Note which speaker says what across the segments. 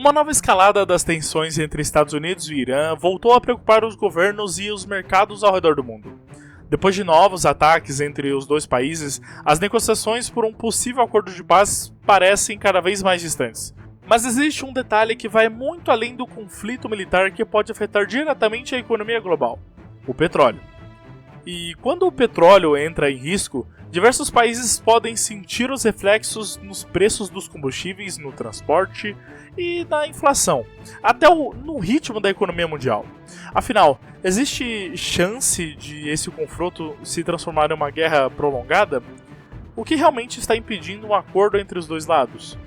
Speaker 1: Uma nova escalada das tensões entre Estados Unidos e Irã voltou a preocupar os governos e os mercados ao redor do mundo. Depois de novos ataques entre os dois países, as negociações por um possível acordo de paz parecem cada vez mais distantes. Mas existe um detalhe que vai muito além do conflito militar que pode afetar diretamente a economia global: o petróleo. E quando o petróleo entra em risco, diversos países podem sentir os reflexos nos preços dos combustíveis, no transporte e na inflação, até no ritmo da economia mundial. Afinal, existe chance de esse confronto se transformar em uma guerra prolongada? O que realmente está impedindo um acordo entre os dois lados?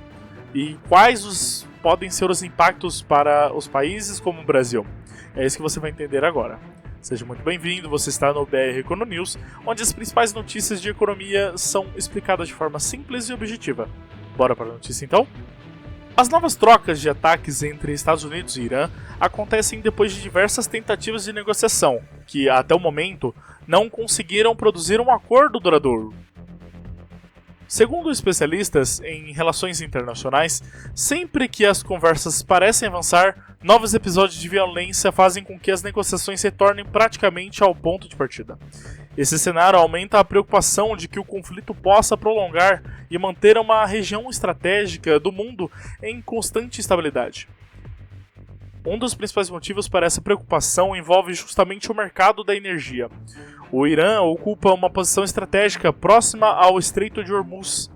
Speaker 1: E quais podem ser os impactos para os países como o Brasil? É isso que você vai entender agora. Seja muito bem-vindo, você está no BR Econo News, onde as principais notícias de economia são explicadas de forma simples e objetiva. Bora para a notícia então? As novas trocas de ataques entre Estados Unidos e Irã acontecem depois de diversas tentativas de negociação, que até o momento não conseguiram produzir um acordo duradouro. Segundo especialistas em relações internacionais, sempre que as conversas parecem avançar, novos episódios de violência fazem com que as negociações retornem praticamente ao ponto de partida. Esse cenário aumenta a preocupação de que o conflito possa prolongar e manter uma região estratégica do mundo em constante instabilidade. Um dos principais motivos para essa preocupação envolve justamente o mercado da energia. O Irã ocupa uma posição estratégica próxima ao Estreito de Hormuz,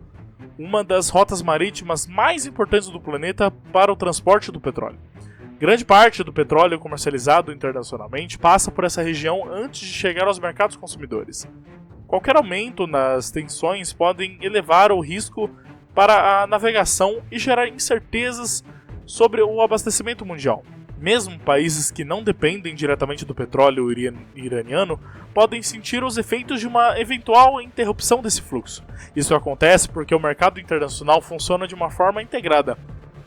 Speaker 1: uma das rotas marítimas mais importantes do planeta para o transporte do petróleo. Grande parte do petróleo comercializado internacionalmente passa por essa região antes de chegar aos mercados consumidores. Qualquer aumento nas tensões pode elevar o risco para a navegação e gerar incertezas sobre o abastecimento mundial. Mesmo países que não dependem diretamente do petróleo iraniano podem sentir os efeitos de uma eventual interrupção desse fluxo. Isso acontece porque o mercado internacional funciona de uma forma integrada.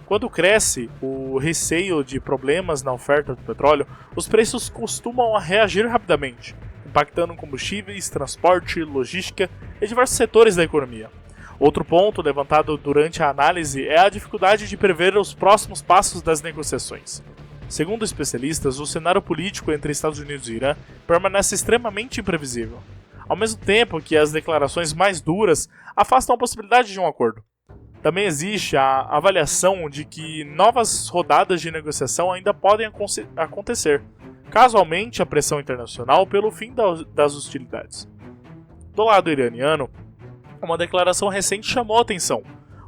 Speaker 1: Quando cresce o receio de problemas na oferta do petróleo, os preços costumam reagir rapidamente, impactando combustíveis, transporte, logística e diversos setores da economia. Outro ponto levantado durante a análise é a dificuldade de prever os próximos passos das negociações. Segundo especialistas, o cenário político entre Estados Unidos e Irã permanece extremamente imprevisível, ao mesmo tempo que as declarações mais duras afastam a possibilidade de um acordo. Também existe a avaliação de que novas rodadas de negociação ainda podem acontecer, caso aumente a pressão internacional pelo fim das hostilidades. Do lado iraniano, uma declaração recente chamou a atenção.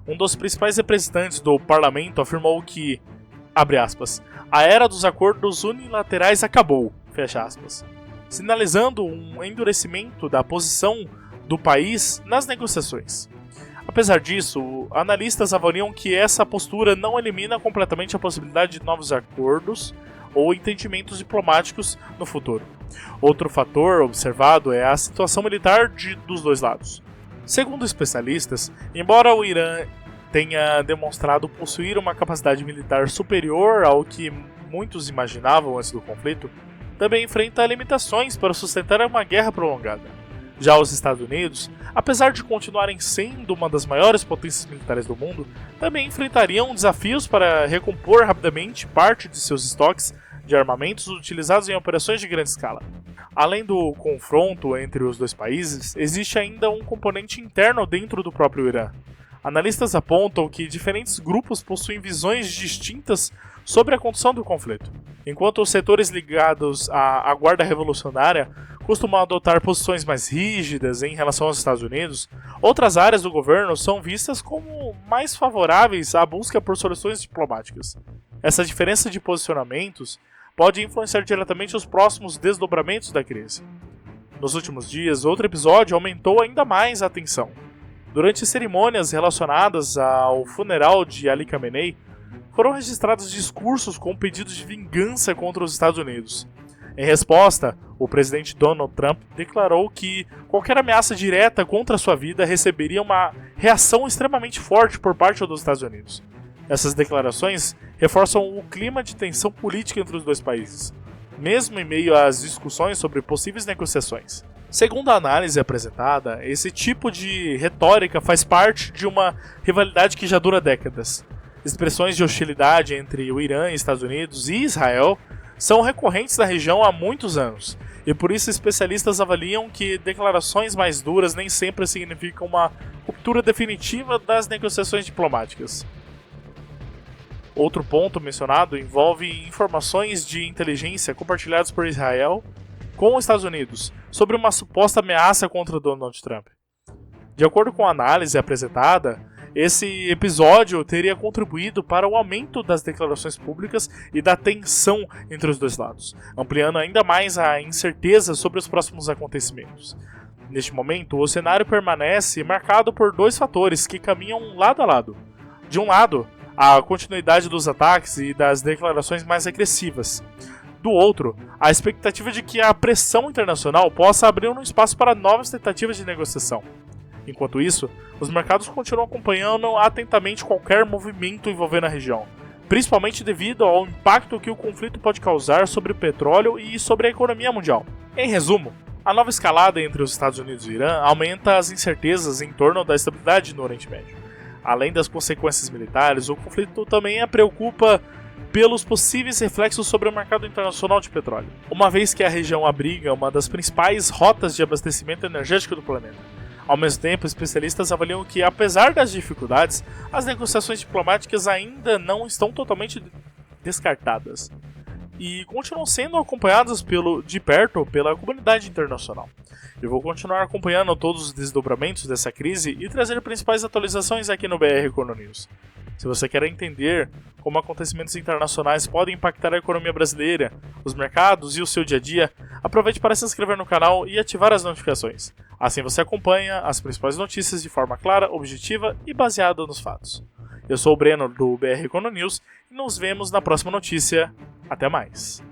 Speaker 1: Um dos principais representantes do parlamento afirmou que, abre aspas, a era dos acordos unilaterais acabou, fecha aspas, sinalizando um endurecimento da posição do país nas negociações. Apesar disso, analistas avaliam que essa postura não elimina completamente a possibilidade de novos acordos ou entendimentos diplomáticos no futuro. Outro fator observado é a situação militar dos dois lados. Segundo especialistas, embora o Irã tenha demonstrado possuir uma capacidade militar superior ao que muitos imaginavam antes do conflito, também enfrenta limitações para sustentar uma guerra prolongada. Já os Estados Unidos, apesar de continuarem sendo uma das maiores potências militares do mundo, também enfrentariam desafios para recompor rapidamente parte de seus estoques de armamentos utilizados em operações de grande escala. Além do confronto entre os dois países, existe ainda um componente interno dentro do próprio Irã. Analistas apontam que diferentes grupos possuem visões distintas sobre a condução do conflito. Enquanto os setores ligados à guarda revolucionária costumam adotar posições mais rígidas em relação aos Estados Unidos, outras áreas do governo são vistas como mais favoráveis à busca por soluções diplomáticas. Essa diferença de posicionamentos pode influenciar diretamente os próximos desdobramentos da crise. Nos últimos dias, outro episódio aumentou ainda mais a tensão. Durante cerimônias relacionadas ao funeral de Ali Khamenei, foram registrados discursos com pedidos de vingança contra os Estados Unidos. Em resposta, o presidente Donald Trump declarou que qualquer ameaça direta contra sua vida receberia uma reação extremamente forte por parte dos Estados Unidos. Essas declarações reforçam o clima de tensão política entre os dois países, mesmo em meio às discussões sobre possíveis negociações. Segundo a análise apresentada, esse tipo de retórica faz parte de uma rivalidade que já dura décadas. Expressões de hostilidade entre o Irã, Estados Unidos e Israel são recorrentes na região há muitos anos, e por isso especialistas avaliam que declarações mais duras nem sempre significam uma ruptura definitiva das negociações diplomáticas. Outro ponto mencionado envolve informações de inteligência compartilhadas por Israel com os Estados Unidos sobre uma suposta ameaça contra Donald Trump. De acordo com a análise apresentada, esse episódio teria contribuído para o aumento das declarações públicas e da tensão entre os dois lados, ampliando ainda mais a incerteza sobre os próximos acontecimentos. Neste momento, o cenário permanece marcado por dois fatores que caminham lado a lado. De um lado, a continuidade dos ataques e das declarações mais agressivas. Do outro, a expectativa de que a pressão internacional possa abrir um espaço para novas tentativas de negociação. Enquanto isso, os mercados continuam acompanhando atentamente qualquer movimento envolvendo a região, principalmente devido ao impacto que o conflito pode causar sobre o petróleo e sobre a economia mundial. Em resumo, a nova escalada entre os Estados Unidos e o Irã aumenta as incertezas em torno da estabilidade no Oriente Médio. Além das consequências militares, o conflito também preocupa pelos possíveis reflexos sobre o mercado internacional de petróleo, uma vez que a região abriga uma das principais rotas de abastecimento energético do planeta. Ao mesmo tempo, especialistas avaliam que, apesar das dificuldades, as negociações diplomáticas ainda não estão totalmente descartadas e continuam sendo acompanhadas de perto pela comunidade internacional. Eu vou continuar acompanhando todos os desdobramentos dessa crise e trazer principais atualizações aqui no BR Econonews. Se você quer entender como acontecimentos internacionais podem impactar a economia brasileira, os mercados e o seu dia a dia, aproveite para se inscrever no canal e ativar as notificações. Assim você acompanha as principais notícias de forma clara, objetiva e baseada nos fatos. Eu sou o Breno do BR Econonews e nos vemos na próxima notícia. Até mais!